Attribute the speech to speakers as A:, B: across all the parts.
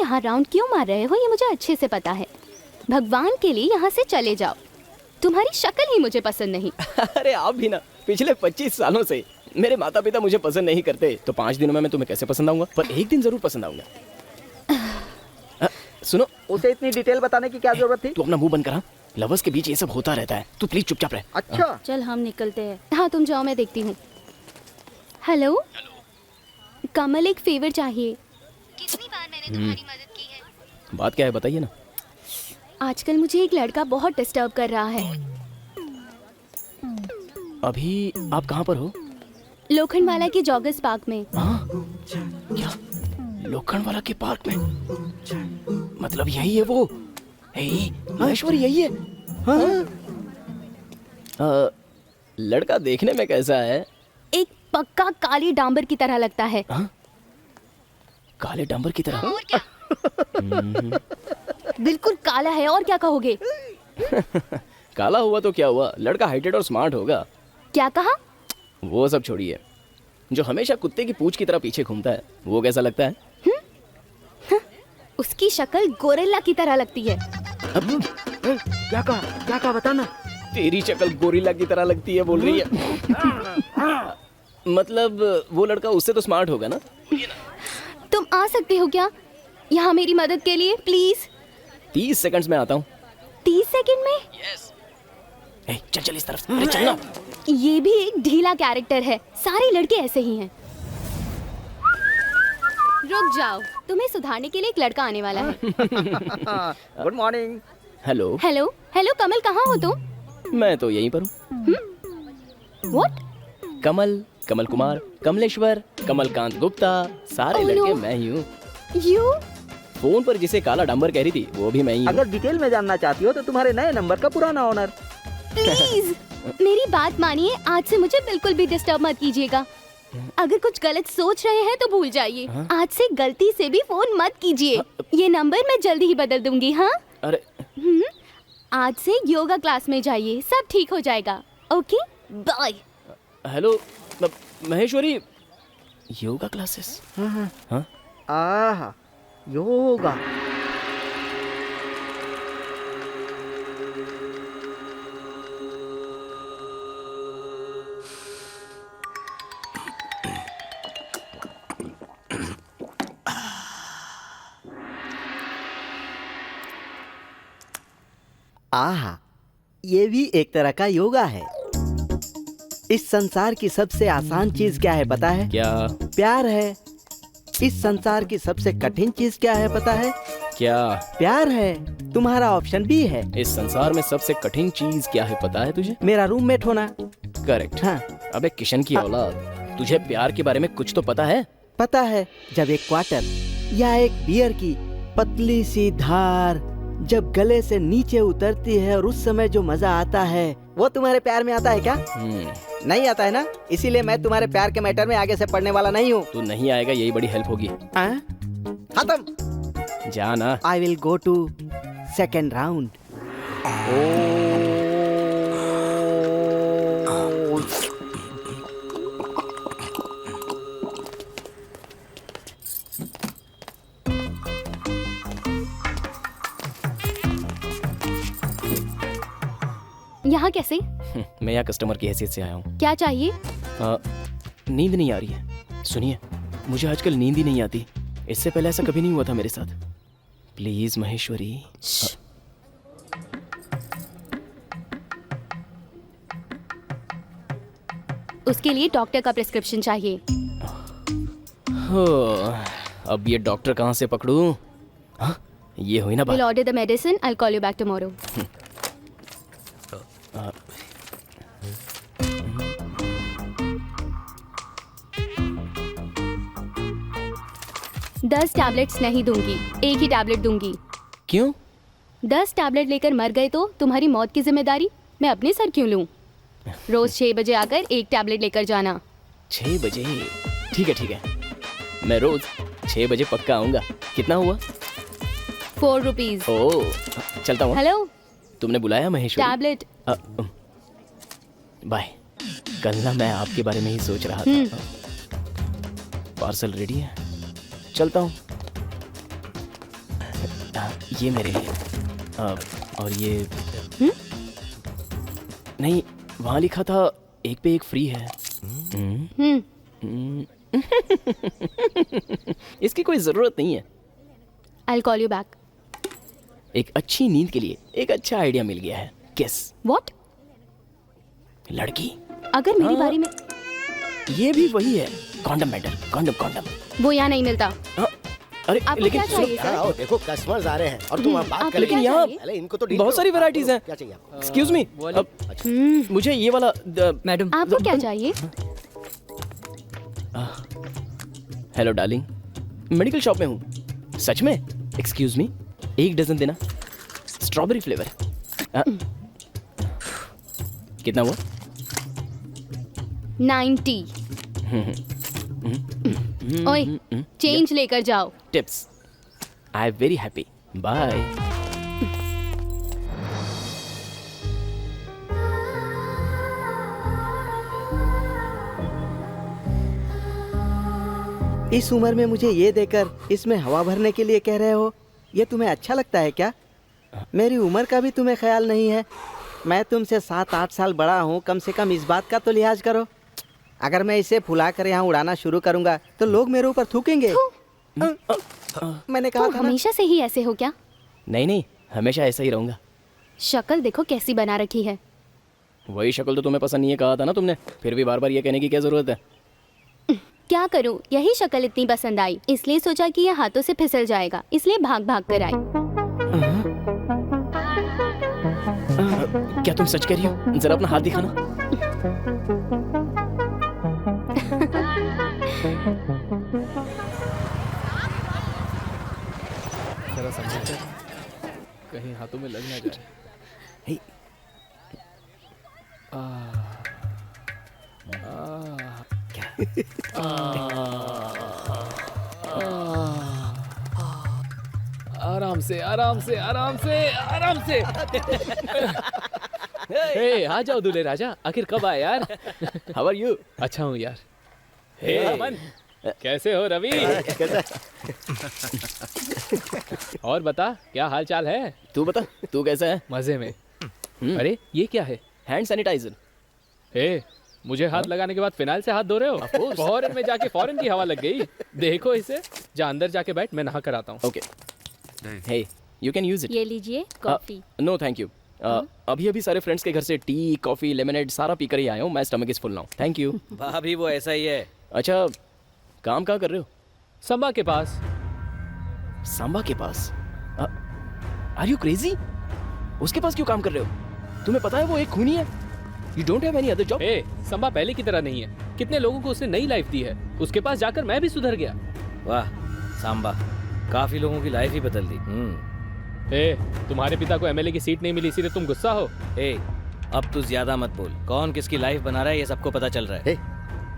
A: यहाँ राउंड क्यों मार रहे हो ये मुझे अच्छे से पता है। भगवान के लिए यहाँ से चले जाओ, तुम्हारी शक्ल ही मुझे पसंद नहीं।
B: अरे आप भी ना, पिछले 25 सालों से मेरे माता पिता मुझे पसंद नहीं करते, तो 5 दिनों में मैं तुम्हें कैसे पसंद आऊंगा? पर एक दिन जरूर पसंद आऊंगा। सुनो,
C: उसे इतनी डिटेल बताने की क्या जरूरत थी?
B: तू अपना मुंह बंद करा, लवर्स के बीच ये सब होता रहता है, तू प्लीज चुपचाप रह।
C: अच्छा
A: चल हम निकलते हैं। हाँ तुम जाओ, मैं देखती हूँ। हेलो कमल, एक फेवर चाहिए। कितनी बार मैंने तुम्हारी मदद की है?
B: बात क्या है बताइए ना।
A: आजकल मुझे एक लड़का बहुत डिस्टर्ब कर रहा है।
B: अभी आप कहाँ पर हो?
A: लोखंडवाला के जॉगर्स पार्क में।
B: हाँ? क्या लोखंडवाला के पार्क में? मतलब यही है वो? महेश्वरी यही है? हाँ? लड़का देखने में कैसा है?
A: एक पक्का काली डांबर की तरह लगता है।
B: हाँ? काले डांबर की तरह?
A: और क्या? बिल्कुल काला है, और क्या कहोगे?
B: काला हुआ तो क्या हुआ, लड़का हाइटेड और स्मार्ट होगा।
A: क्या कहा?
B: वो सब छोड़िए, जो हमेशा कुत्ते की पूंछ की तरह पीछे घूमता है वो कैसा लगता है?
A: उसकी शक्ल गोरिल्ला की तरह लगती है।
C: क्या कहा बताना।
B: तेरी शक्ल गोरिल्ला की तरह लगती है बोल रही है। मतलब वो लड़का उससे तो स्मार्ट होगा ना?
A: तुम आ सकते हो क्या यहाँ मेरी मदद के लिए, प्लीज?
B: 30 सेकंड्स में आता हूँ।
A: 30 सेकंड में?
B: चल चल इस तरफ से, अरे चल ना।
A: ये भी एक ढीला कैरेक्टर है, सारे लड़के ऐसे ही हैं। रुक जाओ, तुम्हें सुधारने के लिए एक लड़का आने वाला है।
C: Good morning.
B: Hello
A: hello hello Kamal, कहाँ हो तुम?
B: मैं तो यहीं पर हूँ।
A: व्हाट?
B: कमल, कमल कुमार, कमलेश्वर, कमलकांत गुप्ता, सारे
A: Oh,
B: लड़के
A: no.
B: मैं ही हूँ।
A: यू?
B: फोन पर जिसे काला डांबर कह रही थी वो भी मैं ही हूँ।
C: अगर डिटेल में जानना चाहती हो तो तुम्हारे नए नंबर का पुराना ओनर।
A: प्लीज मेरी बात मानिए, आज से मुझे बिल्कुल भी डिस्टर्ब मत कीजिएगा। अगर कुछ गलत सोच रहे हैं तो भूल जाइए। आज से गलती से भी फोन मत कीजिए। ये नंबर मैं जल्दी ही बदल दूंगी। हाँ,
B: अरे
A: आज से योगा क्लास में जाइए, सब ठीक हो जाएगा। Okay bye.
B: Hello Maheshwari, yoga classes? हाँ?
C: आहा, योगा। आहा, ये भी एक तरह का योगा है। इस संसार की सबसे आसान चीज क्या है पता है?
B: क्या?
C: प्यार है। इस संसार की सबसे कठिन चीज क्या है पता है?
B: क्या?
C: प्यार है। तुम्हारा ऑप्शन बी है।
B: इस संसार में सबसे कठिन चीज क्या है पता है तुझे?
C: मेरा रूममेट होना।
B: करेक्ट।
C: हाँ।
B: अबे किशन की औलाद, तुझे प्यार के बारे में कुछ तो पता है?
C: पता है, जब एक क्वार्टर या एक बियर की पतली सी धार जब गले से नीचे उतरती है और उस समय जो मजा आता है वो तुम्हारे प्यार में आता है क्या? नहीं आता है ना, इसीलिए मैं तुम्हारे प्यार के मैटर में आगे से पढ़ने वाला नहीं हूँ।
B: तू नहीं आएगा यही बड़ी हेल्प होगी।
C: खत्म।
B: जाना।
C: I will go to second round.
A: यहाँ कैसे?
B: मैं यहाँ कस्टमर की हैसियत से आया हूँ।
A: क्या चाहिए?
B: नींद नहीं आ रही है। सुनिए, मुझे आजकल नींद ही नहीं आती। इससे पहले ऐसा कभी नहीं हुआ था मेरे साथ। प्लीज महेश्वरी।
A: उसके लिए डॉक्टर का प्रिस्क्रिप्शन चाहिए।
B: अब ये डॉक्टर कहाँ से पकड़ूं? हाँ, ये हुई ना बात।
A: We'll order the medicine. I'll call you back tomorrow. दस टैबलेट्स नहीं दूंगी, एक ही टैबलेट दूंगी।
B: क्यों?
A: 10 टैबलेट लेकर मर गए तो तुम्हारी मौत की जिम्मेदारी मैं अपने सर क्यों लूं? रोज 6 बजे आकर एक टैबलेट लेकर जाना।
B: 6 बजे? ठीक है ठीक है, मैं रोज 6 बजे पक्का आऊंगा। कितना हुआ?
A: 4 रुपीज।
B: ओह, चलता हूँ।
A: हेलो,
B: तुमने बुलाया महेश्वरी?
A: टैबलेट।
B: बाय। कल ना मैं आपके बारे में ही सोच रहा था। पार्सल रेडी है, चलता हूँ। ये मेरे लिए। और ये नहीं, वहाँ लिखा था एक पे एक फ्री है। इसकी कोई जरूरत नहीं है।
A: I'll call you back.
B: एक अच्छी नींद के लिए एक अच्छा आइडिया मिल गया है। किस
A: What?
B: लड़की।
A: अगर मेरी
B: हाँ।
A: बारी में
B: ये भी वही है। Condom metal, condom.
A: वो यहाँ नहीं मिलता।
B: हाँ, अरे
A: आपको
B: लेकिन
A: क्या चाहिए
D: यार
A: सर?
D: आओ, देखो कस्टमर्स आ रहे हैं और तुम वहाँ बात
A: आपको
D: कर
B: लेकिन
A: क्या
B: यहाँ
A: चाहिए?
D: पहले इनको तो डील
B: बहुत
D: करो।
B: सारी
D: हाँ,
B: वैरायटीज
D: बोलो,
B: हैं।
D: क्या चाहिए आपको?
B: एक्सक्यूज मी, मुझे ये वाला
E: मैडम
A: आपको क्या चाहिए?
B: हेलो डार्लिंग, मेडिकल शॉप में हूँ। सच में? एक्सक्यूज मी, एक डजन देना, स्ट्रॉबेरी फ्लेवर। कितना हुआ?
A: 90। ओए, चेंज लेकर जाओ।
B: Tips. I am very happy. Bye.
C: इस उम्र में मुझे ये देकर इसमें हवा भरने के लिए कह रहे हो, ये तुम्हें अच्छा लगता है क्या? मेरी उम्र का भी तुम्हें ख्याल नहीं है। मैं तुमसे 7-8 साल बड़ा हूँ, कम से कम इस बात का तो लिहाज करो। अगर मैं इसे फुलाकर यहाँ उड़ाना शुरू करूँगा तो लोग मेरे ऊपर थूकेंगे। मैंने कहा
A: तुम
C: था ना।
A: हमेशा से ही ऐसे हो क्या?
B: नहीं, हमेशा ऐसा ही रहूंगा।
A: शक्ल देखो कैसी बना रखी है।
B: वही शक्ल तो तुम्हें पसंद नहीं है कहा था ना तुमने, फिर भी बार बार ये कहने की क्या जरूरत है?
A: क्या करूं, यही शक्ल इतनी पसंद आई, इसलिए सोचा कि ये हाथों से फिसल जाएगा, इसलिए भाग भाग कर आई।
B: क्या तुम सच कह रही हो? जरा अपना हाथ दिखाना।
F: जरा समझ कहीं हाथों में लग ना जाए।
B: हे,
F: आराम से आराम से आराम से आराम से। हे आ जाओ दूल्हे राजा, आखिर कब आए यार?
B: How are you?
F: अच्छा हूँ यार। हे अमन, कैसे हो रवि? और बता, क्या हाल चाल है?
B: तू बता, तू कैसा है?
F: मजे में। अरे ये क्या है?
B: Hand sanitiser.
F: हे, मुझे हाथ लगाने के बाद फिनाइल से हाथ धो रहे हो? फॉरेन में जाके फॉरेन की हवा लग गई। देखो इसे, जा अंदर जाके बैठ, मैं नहा कर आता हूँ।
B: Okay. Hey, you can use it.
A: ये लीजिए कॉफी।
B: No thank you. अभी अभी सारे फ्रेंड्स के घर से टी, कॉफी, लेमनेड सारा पीकर ही आया हूँ। मैं stomach is full now. Thank you.
E: भाभी वो ऐसा ही है।
B: अच्छा, काम कहाँ कर रहे हो?
F: संबा के पास।
B: सांबा के पास? Are you crazy? उसके पास क्यों काम कर रहे हो? तुम्हें पता है वो एक खूनी है। You don't have any other job.
F: ए, संबा पहले की तरह नहीं है। कितने लोगों को उसने नई लाइफ दी है। उसके पास जाकर मैं भी सुधर गया।
E: वाह सांबा, काफी लोगों की लाइफ ही बदल दी।
F: ए, तुम्हारे पिता को एमएलए की सीट नहीं मिली इसीलिए तुम गुस्सा हो?
E: ए, अब तू ज्यादा मत बोल। कौन किसकी लाइफ बना रहा है ये सबको पता चल रहा है।
D: हे,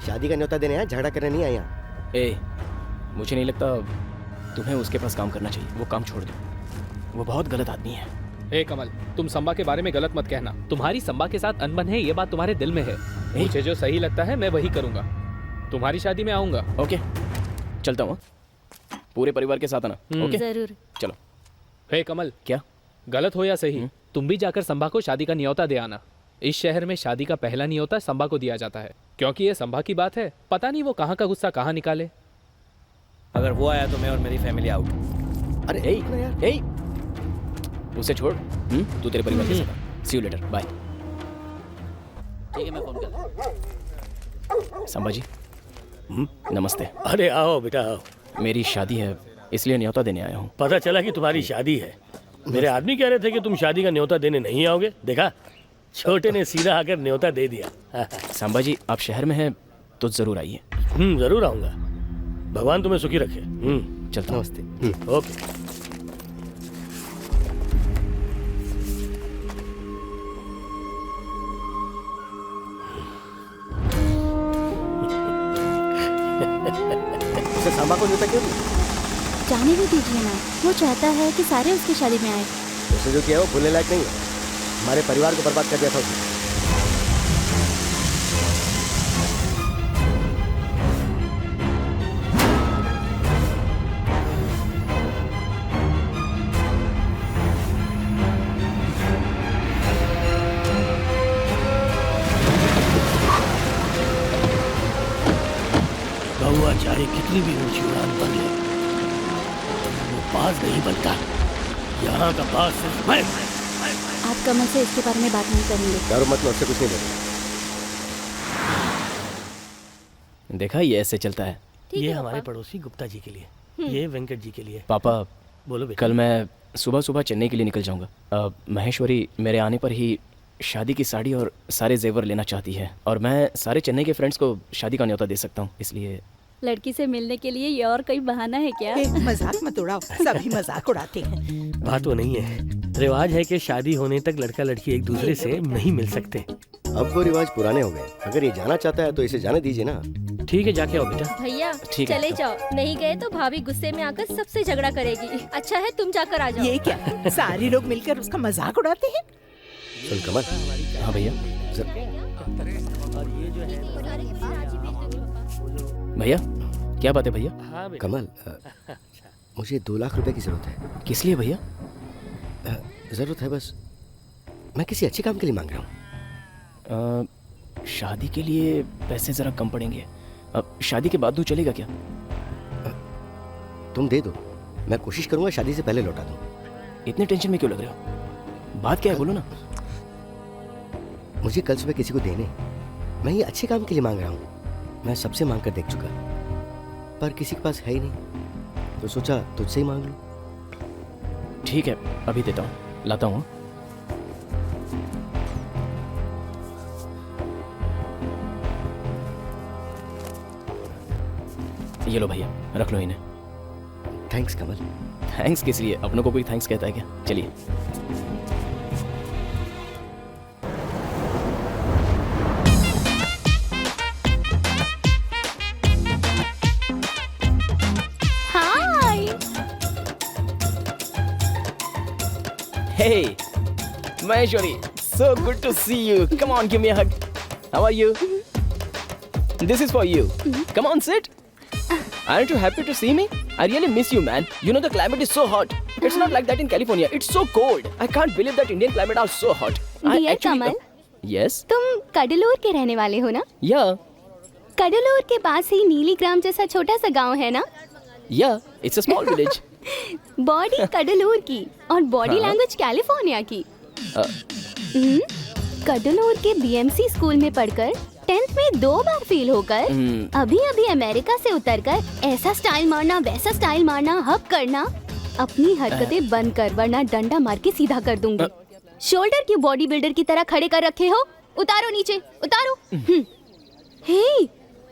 D: शादी का न्योता देने आए, झगड़ा करने नहीं आए यहाँ।
B: ए, मुझे नहीं लगता तुम्हें उसके पास काम करना चाहिए। वो काम छोड़ दो, वो बहुत गलत आदमी है।
F: ए कमल, तुम संबा के बारे में गलत मत कहना। तुम्हारी संबा के साथ अनबन है, ये बात तुम्हारे दिल में है। मुझे जो सही लगता है मैं वही करूंगा। तुम्हारी शादी में आऊंगा।
B: ओके, चलता हूँ। पूरे परिवार के साथ आना। ओके,
A: जरूर।
B: चलो।
F: हे कमल,
B: क्या?
F: गलत हो या सही, तुम भी जाकर संबा को शादी का न्योता दे आना। इस शहर में शादी का पहला न्योता संबा को दिया जाता है, क्योंकि ये संबा की बात है। पता नहीं वो कहाँ का गुस्सा कहाँ निकाले।
E: अगर वो आया तो मैं और मेरी फैमिली आउट।
D: अरे
B: ए,
D: रुक ना यार।
B: ए, उसे छोड़। तू तेरे परिवार के साथ। सी यू लेटर। बाय।
E: ठीक है, मैं फोन कर।
B: संबा जी, नमस्ते।
G: अरे आओ बेटा आओ।
B: मेरी शादी है, इसलिए न्योता देने आया हूँ।
G: पता चला कि तुम्हारी शादी है। मेरे आदमी कह रहे थे कि तुम शादी का न्योता देने नहीं आओगे। देखा, छोटे ने सीधा आकर न्योता दे दिया।
B: सांबा जी, आप शहर में हैं तो जरूर आइए।
G: जरूर आऊंगा। भगवान तुम्हें सुखी रखे।
B: चलता हूँ।
D: नमस्ते।
G: ओके।
D: उसे सांबा को न्योता क्यों दी?
A: जाने भी दीजिए ना, वो चाहता है कि सारे उसकी शादी में आए।
D: उसने जो किया वो भूलने लायक नहीं है। हमारे परिवार को बर्बाद कर दिया था उसने।
G: दूसरी भी ऊंची उड़ान भर ले, वो पास नहीं बनता। यहाँ का पास सिर्फ मैं।
A: आप कमल से इसके बारे में बात नहीं करेंगे?
D: डरो मत, मैं उससे कुछ नहीं बोलूंगा।
B: देखा, ये ऐसे चलता है।
G: ये हमारे पड़ोसी गुप्ता जी के लिए, ये वेंकट जी के लिए।
B: पापा,
G: बोलो बेटा।
B: कल मैं सुबह सुबह चेन्नई के लिए निकल जाऊंगा। महेश्वरी मेरे आने पर ही शादी की साड़ी और सारे जेवर लेना चाहती है, और मैं सारे चेन्नई के फ्रेंड्स को शादी का न्योता दे सकता हूँ, इसलिए।
A: लड़की से मिलने के लिए ये और कोई बहाना है क्या?
H: मजाक मत उड़ाओ, सभी मजाक उड़ाते हैं।
G: बात वो नहीं है, रिवाज है कि शादी होने तक लड़का लड़की एक दूसरे से नहीं मिल सकते।
D: अब वो रिवाज पुराने हो गए। अगर ये जाना चाहता है तो इसे जाने दीजिए ना।
G: ठीक है, जाके आओ बेटा।
I: भैया
B: ठीक है,
I: चले
B: तो।
I: जाओ, नहीं गए तो भाभी गुस्से में आकर सबसे झगड़ा करेगी। अच्छा है तुम जाकर आ जाओ।
H: ये क्या, सारे लोग मिलकर उसका मजाक उड़ाते हैं?
D: सुन कमल,
B: हाँ भैया। भैया, क्या बात है भैया?
D: कमल, मुझे 2 लाख रुपए की जरूरत है।
B: किस लिए भैया?
D: जरूरत है बस, मैं किसी अच्छे काम के लिए मांग रहा हूँ।
B: शादी के लिए पैसे जरा कम पड़ेंगे। शादी के बाद दूं चलेगा क्या?
D: तुम दे दो, मैं कोशिश करूंगा शादी से पहले लौटा दूं।
B: इतने टेंशन में क्यों लग रहे हो? बात क्या है, बोलो ना।
D: मुझे कल सुबह किसी को देने, मैं ये अच्छे काम के लिए मांग रहा हूँ। मैं सबसे मांग कर देख चुका, पर किसी के पास है ही नहीं, तो सोचा तुझसे ही मांग लूं।
B: ठीक है, अभी देता हूँ, लाता हूँ। ये लो भैया, रख लो इन्हें।
D: थैंक्स कमल।
B: थैंक्स किस लिए? अपनों को कोई थैंक्स कहता है क्या? चलिए।
A: हाय।
B: Hey, Maheshwari, so good to see you. Come on, give me a hug. How are you? This is for you. Come on, sit. Aren't you happy to see me? I really miss you, man. You know the climate is so hot. It's not like that in California. It's so cold. I can't believe that Indian climate are so hot.
A: Dear Kamal.
B: Yes?
A: तुम कडलूर के रहने वाले हो ना?
B: Yeah.
A: Cuddalore के पास ही नीलीग्राम जैसा छोटा सा गांव है ना?
B: Yeah. It's a small village.
A: Body Cuddalore की और बॉडी लैंग्वेज कैलिफोर्निया की। कडलूर के बीएमसी स्कूल में पढ़कर 10th में 2 बार फेल होकर अभी अभी अमेरिका से उतरकर ऐसा स्टाइल मारना वैसा स्टाइल मारना हक करना, अपनी हरकतें बंद कर वरना डंडा मार के सीधा कर दूंगी। शोल्डर की बॉडी बिल्डर की तरह खड़े कर रखे हो, उतारो नीचे, उतारो। हे,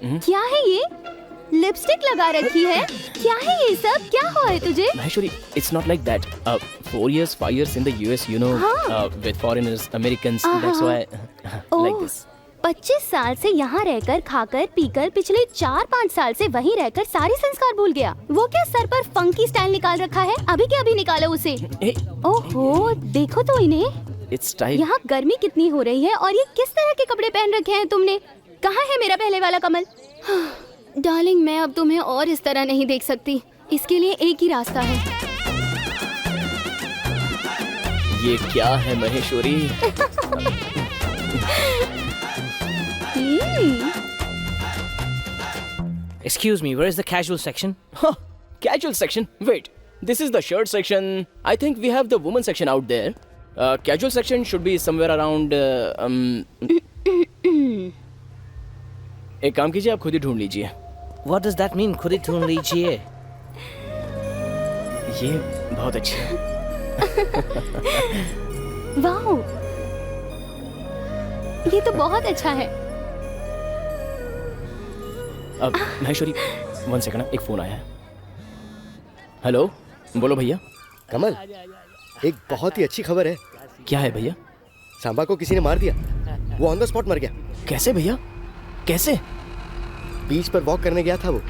A: क्या है ये? लिपस्टिक लगा रखी है, क्या है ये सब? क्या हुआ है तुझे?
B: Maheshwari, it's not like that. 4 years, 5 years in the US, you know, with foreigners, Americans, that's why like this.
A: 25 साल से यहाँ रहकर खाकर पीकर पिछले 4-5 साल से वहीं रहकर सारे संस्कार भूल गया। वो क्या सर पर फंकी स्टाइल निकाल रखा है? अभी के अभी निकालो उसे।
B: Hey,
A: ओहो, देखो तो इन्हें।
B: it's style.
A: यहाँ गर्मी कितनी हो रही है और ये किस तरह के कपड़े पहन रखे हैं तुमने? कहाँ है मेरा पहले वाला कमल? डार्लिंग, मैं अब तुम्हें और इस तरह नहीं देख सकती। इसके लिए एक ही रास्ता है।
B: ये क्या है Maheshwari?
E: Excuse me, where is the casual section?
B: Huh, casual section? Wait, this is the shirt section. I think we have the woman section out there. Casual section should be somewhere around. एक काम कीजिए, आप खुद ही ढूंढ लीजिए।
E: What does that mean? खुद ही ढूंढ लीजिए।
B: ये बहुत अच्छा है।
A: वाओ, ये तो बहुत अच्छा है।
B: अब महेश्वरी, 1 सेकंड, एक फोन आया है। हेलो, बोलो भैया।
D: कमल, एक बहुत ही अच्छी खबर है।
B: क्या है भैया?
D: सांबा को किसी ने मार दिया, वो ऑन द स्पॉट मर गया।
B: कैसे भैया, कैसे?
D: बीच पर वॉक करने गया था वो।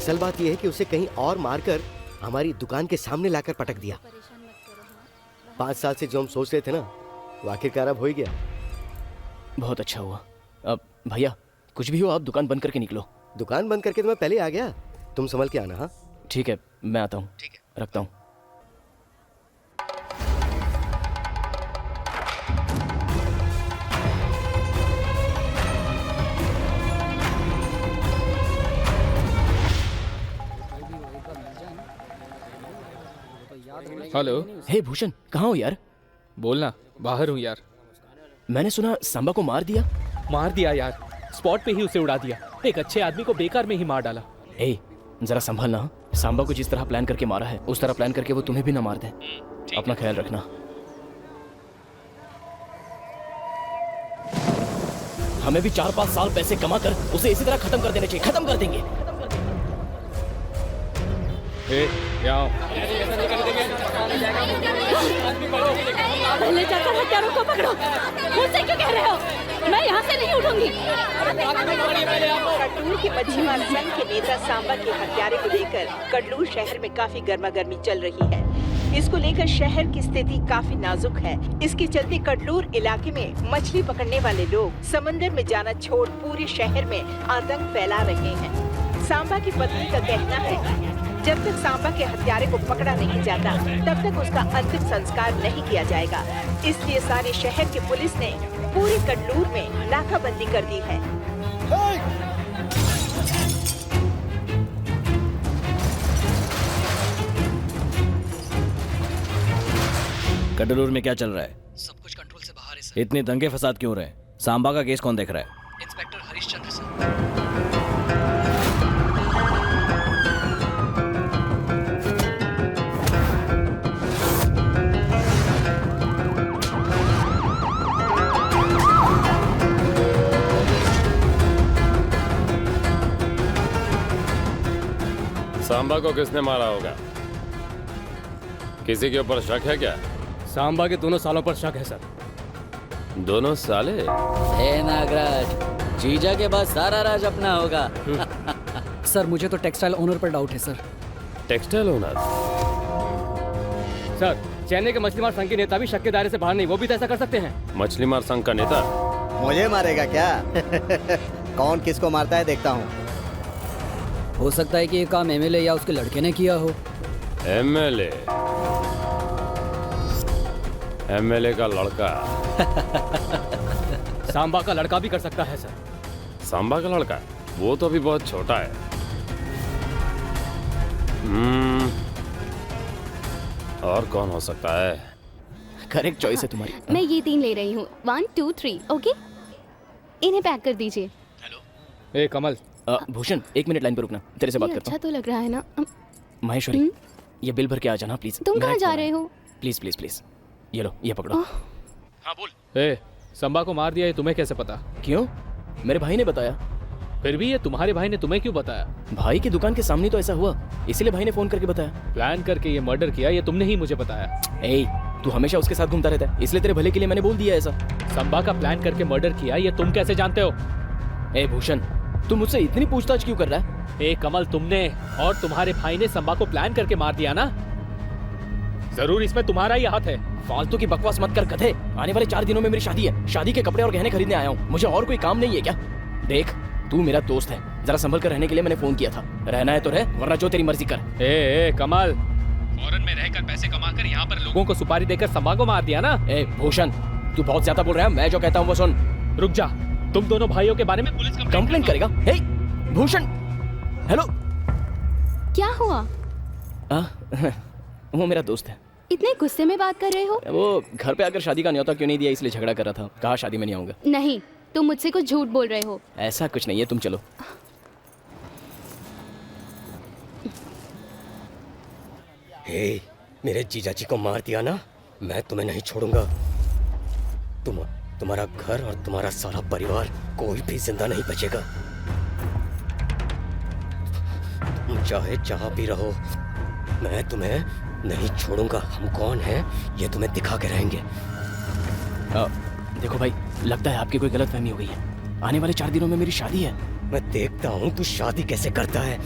D: असल बात यह है कि उसे कहीं और मारकर हमारी दुकान के सामने लाकर पटक दिया। 5 साल से जो हम सोच रहे थे ना, वो आखिरकार अब हो ही गया।
B: बहुत अच्छा हुआ। अब भैया कुछ भी हो आप दुकान बंद करके निकलो।
D: दुकान बंद करके तो मैं पहले ही आ गया, तुम संभल के आना। हाँ
B: ठीक है, मैं आता हूँ। ठीक है, रखता हूँ।
F: हेलो।
B: हे भूषण, कहाँ हो यार?
F: बोलना। बाहर हूँ यार।
B: मैंने सुना सांबा को मार दिया।
F: मार दिया यार, स्पॉट पे ही उसे उड़ा दिया। एक अच्छे आदमी को बेकार में ही मार डाला।
B: ए, जरा संभलना। सांबा को जिस तरह प्लान करके मारा है उस तरह प्लान करके वो तुम्हें भी ना मार दे। अपना ख्याल रखना। हमें भी 4-5 साल पैसे कमा कर उसे इसी तरह खत्म कर देना चाहिए। खत्म कर देंगे।
A: पहले जाकर हत्यारों को पकड़ो। मुझसे क्यों कह रहे हो? मैं यहाँ से नहीं उठूंगी।
H: कडलूर के मच्छीमार संघ के नेता सांबा के हत्यारे को लेकर कडलूर शहर में काफी गर्मागर्मी चल रही है। इसको लेकर शहर की स्थिति काफी नाजुक है। इसके चलते कडलूर इलाके में मछली पकड़ने वाले लोग समंदर में जाना छोड़ पूरे शहर में आतंक फैला रहे हैं। सांबा की पत्नी का कहना है जब तक सांबा के हत्यारे को पकड़ा नहीं जाता तब तक उसका अंतिम संस्कार नहीं किया जाएगा। इसलिए सारे शहर की पुलिस ने पूरे कडलूर में नाकाबंदी कर दी है।
E: कडलूर में क्या चल रहा है?
J: सब कुछ कंट्रोल से बाहर है सर।
E: इतने दंगे फसाद क्यों हो रहे हैं? सांबा का केस कौन देख रहा है?
J: Inspector Harishchandra sir.
K: सांबा को किसने मारा होगा? किसी के ऊपर शक है क्या?
E: सांबा के दोनों सालों पर शक है सर।
K: दोनों साले?
J: नागराज, जीजा के बाद सारा राज अपना होगा। सर मुझे तो टेक्सटाइल ओनर पर डाउट है sir.
K: Textile owner?
E: Sir Chennai के मछली मार संघ के नेता भी शक के दायरे से बाहर नहीं, वो भी तो ऐसा कर सकते हैं।
K: मछली मार संघ का नेता
C: मुझे मारेगा क्या? कौन किसको मारता है देखता हूँ।
J: हो सकता है कि ये काम एमएलए या उसके लड़के ने किया हो।
K: एमएलए? एमएलए का लड़का?
E: सांबा का लड़का भी कर सकता है सर।
K: सांबा का लड़का? वो तो अभी बहुत छोटा है। और कौन हो सकता है?
B: करेक्ट चॉइस है तुम्हारी।
A: मैं ये 3 ले रही हूँ। 1, 2, 3। ओके, इन्हें पैक कर दीजिए।
F: ए कमल।
B: भूषण 1 मिनट लाइन पर रुकना, तेरे से बात करता
A: अच्छा तो लग रहा है ना।
B: महेश्वरी, ये बिल भर के आ जाना प्लीज।
A: तुम कहाँ जा रहे हो?
B: प्लीज प्लीज प्लीज, ये लो, ये पकड़ो।
F: हाँ बोल। ए, संबा को मार दिया ये तुम्हें कैसे पता?
B: क्यों? मेरे भाई ने बताया।
F: फिर भी ये तुम्हारे भाई ने तुम्हें क्यों बताया?
B: भाई की दुकान के सामने तो ऐसा हुआ, इसीलिए भाई ने फोन करके बताया।
F: प्लान करके ये मर्डर किया ये तुमने ही मुझे बताया।
B: ए, तू हमेशा उसके साथ घूमता रहता है, इसलिए तेरे भले के लिए मैंने बोल दिया ऐसा।
F: संबा का प्लान करके मर्डर किया ये तुम कैसे जानते हो?
B: ए भूषण, तू मुझसे इतनी पूछताछ क्यों कर रहा है?
F: ए कमल, तुमने और तुम्हारे भाई ने संबा को प्लान करके मार दिया ना? जरूर इसमें तुम्हारा ही हाथ है।
B: फालतू की बकवास मत कर गधे। आने वाले 4 दिनों में मेरी शादी है। शादी के कपड़े और गहने खरीदने आया हूँ। मुझे और कोई काम नहीं है क्या? देख, तू मेरा दोस्त है, जरा संभल कर रहने के लिए मैंने फोन किया था। रहना है तो रह, वरना जो तेरी मर्जी कर।
F: ए कमल, फॉरेन में रहकर पैसे कमाकर यहाँ पर लोगों को सुपारी देकर संबा को मार दिया ना?
B: ए भूषण, तू बहुत ज्यादा बोल रहा है। मैं जो कहता हूँ वो सुन।
F: रुक जा, तुम दोनों भाइयों के बारे में पुलिस
B: कंप्लेंट करेगा? हे भूषण, हेलो।
A: क्या हुआ?
B: वो मेरा दोस्त है।
A: इतने गुस्से में बात कर रहे हो?
B: वो घर पे आकर शादी का न्योता क्यों नहीं दिया इसलिए झगड़ा कर रहा था। कहा शादी में नहीं आऊंगा।
A: नहीं, तुम मुझसे कुछ झूठ बोल रहे हो।
B: ऐसा कुछ नहीं है, तुम चलो।
D: हे, मेरे जीजा जी को मार दिया ना, मैं तुम्हें नहीं छोड़ूंगा। तुम्हारा घर और तुम्हारा सारा परिवार, कोई भी जिंदा नहीं बचेगा। तुम चाहे जहां भी रहो, मैं तुम्हें नहीं छोड़ूंगा। हम कौन हैं ये तुम्हें दिखा के रहेंगे।
B: देखो भाई, लगता है आपकी कोई गलतफहमी हो गई है। आने वाले 4 दिनों में मेरी शादी है।
D: मैं देखता हूँ तू शादी कैसे करता है।